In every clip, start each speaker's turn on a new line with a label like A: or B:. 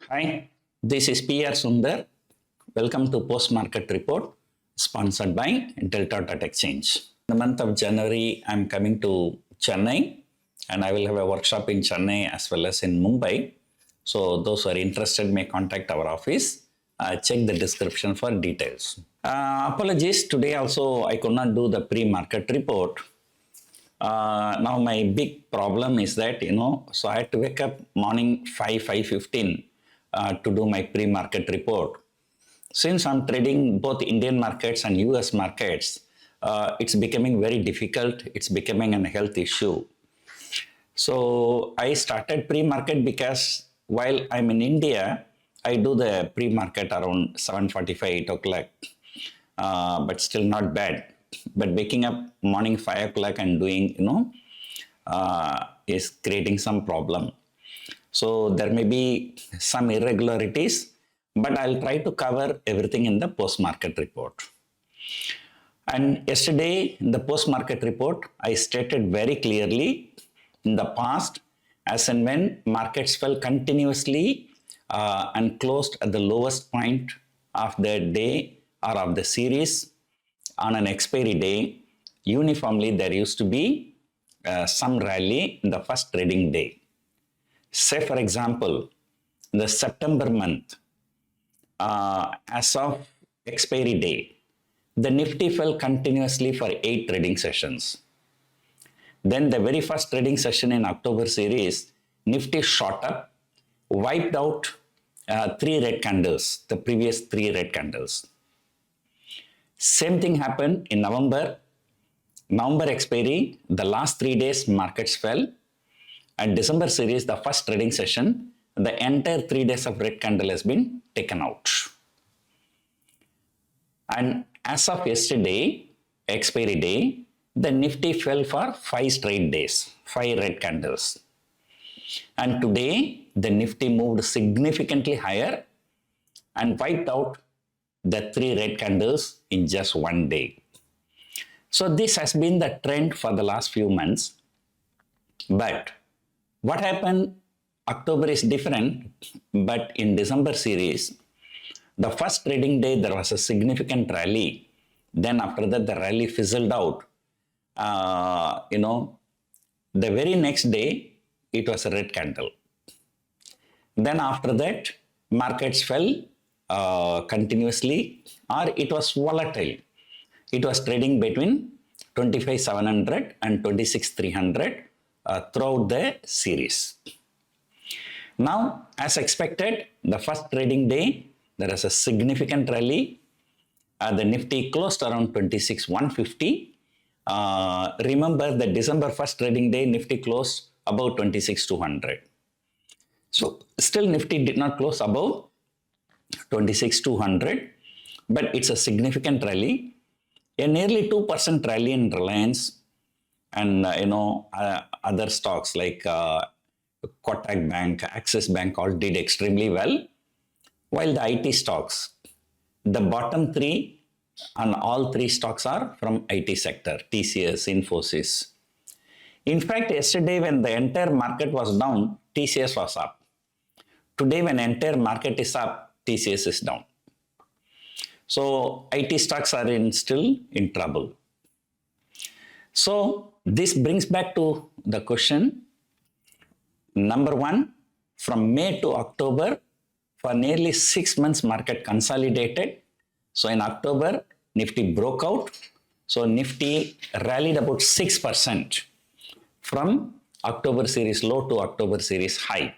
A: Hi, this is PR Sundar. Welcome to Post Market Report sponsored by Delta Exchange. In the month of January, I'm coming to Chennai and I will have a workshop in Chennai as well as in Mumbai. So those who are interested may contact our office. Check the description for details. Apologies, today also I could not do the pre-market report. Now my big problem is that, so I had to wake up morning 5:15 to do my pre-market report. Since I'm trading both Indian markets and US markets, it's becoming very difficult. It's becoming a health issue. So I started pre-market because while I'm in India, I do the pre-market around 7:45, 8 o'clock, but still not bad. But waking up morning 5 o'clock and doing, is creating some problem. So there may be some irregularities, but I'll try to cover everything in the post-market report. And yesterday, in the post-market report, I stated very clearly in the past, as and when markets fell continuously and closed at the lowest point of the day or of the series on an expiry day, uniformly there used to be some rally in the first trading day. Say for example, the September month, as of expiry day, the Nifty fell continuously for 8 trading sessions. Then the very first trading session in October series, Nifty shot up, wiped out 3 red candles, the previous 3 red candles. Same thing happened in November expiry, the last 3 days markets fell. At December series, the first trading session, the entire 3 days of red candle has been taken out. And as of yesterday, expiry day, the Nifty fell for 5 straight days, 5 red candles. And today, the Nifty moved significantly higher and wiped out the 3 red candles in just 1 day. So this has been the trend for the last few months. But what happened? October is different, but in December series, the first trading day there was a significant rally. Then after that the rally fizzled out. The very next day it was a red candle. Then after that markets fell continuously, or it was volatile. It was trading between 25,700 and 26,300 throughout the series. Now, as expected, the first trading day, there is a significant rally. The Nifty closed around 26,150. Remember the December first trading day, Nifty closed above 26,200. So, still Nifty did not close above 26,200, but it's a significant rally. A nearly 2% rally in Reliance and other stocks like Kotak Bank, Axis Bank all did extremely well, while the IT stocks, the bottom 3 and all 3 stocks are from IT sector, TCS, Infosys. In fact, yesterday when the entire market was down, TCS was up. Today when entire market is up, TCS is down. So IT stocks are still in trouble. So this brings back to the question, number 1, from May to October, for nearly 6 months market consolidated. So in October, Nifty broke out. So Nifty rallied about 6% from October series low to October series high.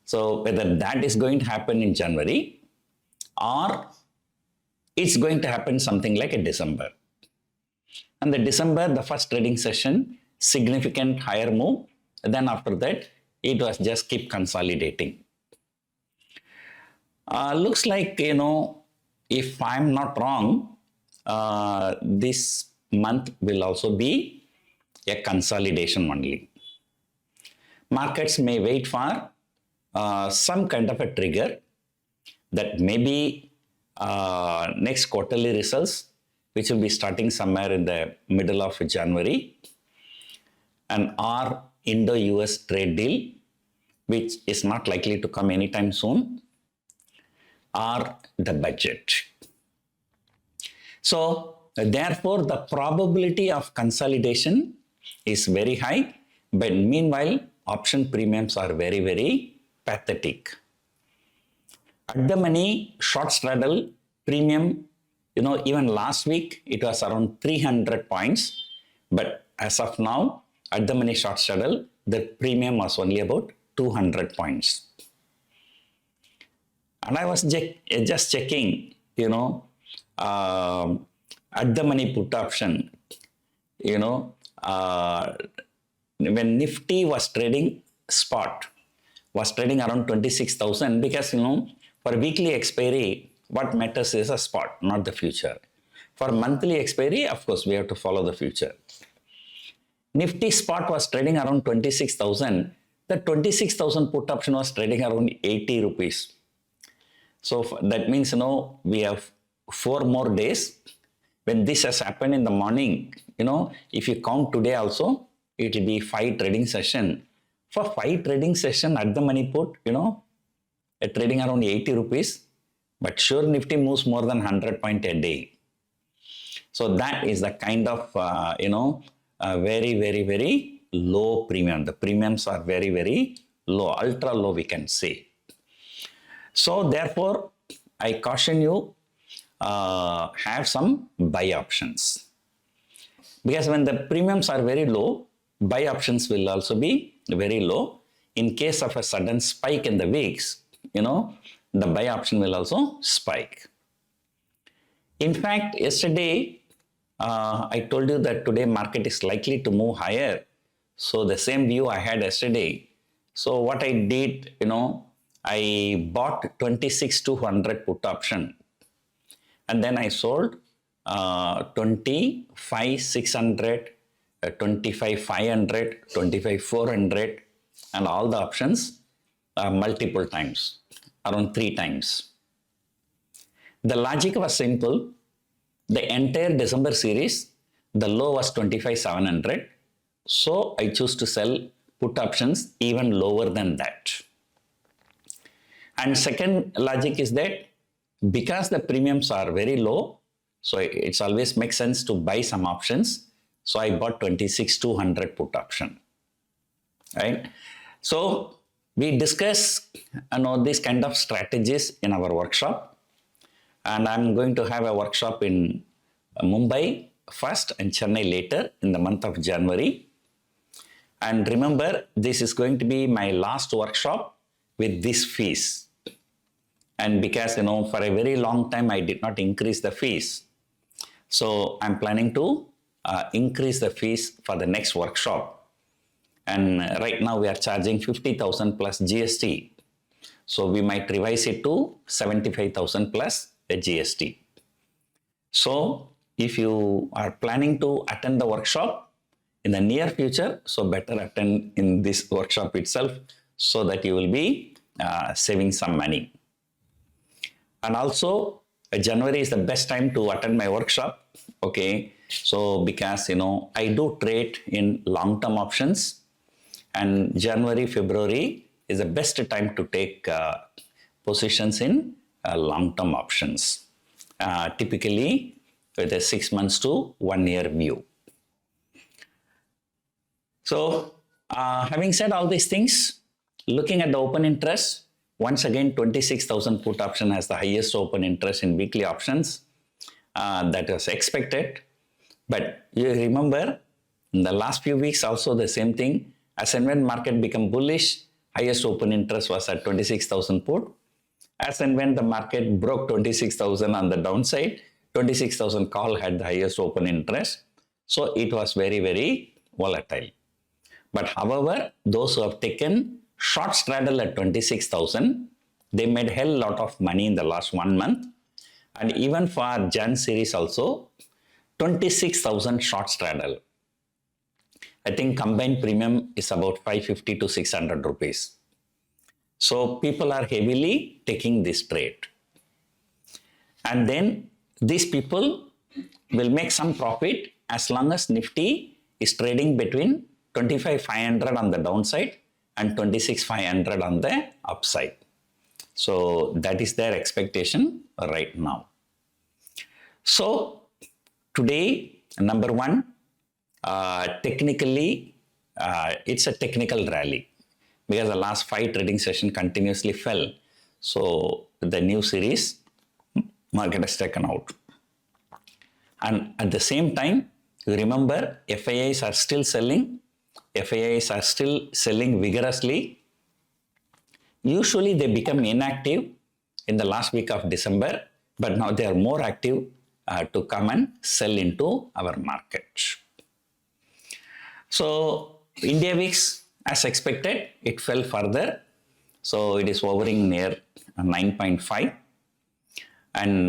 A: So whether that is going to happen in January or it's going to happen something like a December. And the December, the first trading session, significant higher move. Then after that, it was just keep consolidating. Looks like, if I'm not wrong, this month will also be a consolidation only. Markets may wait for some kind of a trigger that may be next quarterly results, which will be starting somewhere in the middle of January, and our Indo-US trade deal, which is not likely to come anytime soon, or the budget. So therefore, the probability of consolidation is very high, but meanwhile, option premiums are very, very pathetic. At the money, short straddle premium, even last week, it was around 300 points. But as of now, at the money short straddle, the premium was only about 200 points. And I was just checking, at the money put option, when Nifty was trading spot, was trading around 26,000 because, for weekly expiry, what matters is a spot, not the future. For monthly expiry, of course, we have to follow the future. Nifty spot was trading around 26,000. The 26,000 put option was trading around 80 rupees. So that means, we have 4 more days. When this has happened in the morning, if you count today also, it will be 5 trading session. For 5 trading session at the money put, trading around 80 rupees. But sure, Nifty moves more than 100 point a day. So that is the kind of, very, very, very low premium. The premiums are very, very low, ultra low, we can say. So therefore, I caution you, have some buy options. Because when the premiums are very low, buy options will also be very low. In case of a sudden spike in the weeks, the buy option will also spike. In fact, yesterday, I told you that today market is likely to move higher. So the same view I had yesterday. So what I did, I bought 26,200 put option. And then I sold 25,600, 25,500, 25,400 and all the options multiple times, around 3 times. The logic was simple. The entire December series, the low was 25,700. So I choose to sell put options even lower than that. And second logic is that because the premiums are very low, so it's always makes sense to buy some options. So I bought 26,200 put option, right? So we discuss, these kind of strategies in our workshop. And I'm going to have a workshop in Mumbai first and Chennai later in the month of January. And remember, this is going to be my last workshop with these fees. And because, for a very long time, I did not increase the fees. So I'm planning to increase the fees for the next workshop. And right now we are charging 50,000 plus GST. So we might revise it to 75,000 plus the GST. So if you are planning to attend the workshop in the near future, so better attend in this workshop itself so that you will be saving some money. And also January is the best time to attend my workshop. Okay. So because, I do trade in long-term options, and January, February is the best time to take positions in long-term options, typically with a 6 months to 1 year view. So having said all these things, looking at the open interest, once again 26,000 put option has the highest open interest in weekly options. That was expected. But you remember, in the last few weeks also the same thing. As and when market become bullish, highest open interest was at 26,000 put. As and when the market broke 26,000 on the downside, 26,000 call had the highest open interest. So it was very, very volatile. But however, those who have taken short straddle at 26,000, they made hell lot of money in the last 1 month. And even for Jan series also, 26,000 short straddle. I think combined premium is about 550 to 600 rupees. So people are heavily taking this trade. And then these people will make some profit as long as Nifty is trading between 25,500 on the downside and 26,500 on the upside. So that is their expectation right now. So today, number one, technically, it's a technical rally because the last 5 trading session continuously fell. So the new series market has taken out. And at the same time, you remember FIIs are still selling. FIIs are still selling vigorously. Usually they become inactive in the last week of December, but now they are more active to come and sell into our market. So India VIX, as expected, it fell further. So it is hovering near 9.5. And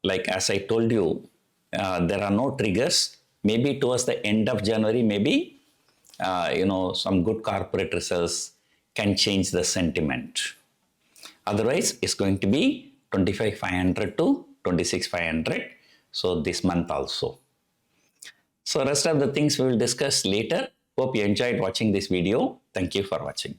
A: like as I told you, there are no triggers. Maybe towards the end of January, maybe some good corporate results can change the sentiment. Otherwise, it's going to be 25,500 to 26,500. So this month also. So rest of the things we will discuss later. Hope you enjoyed watching this video. Thank you for watching.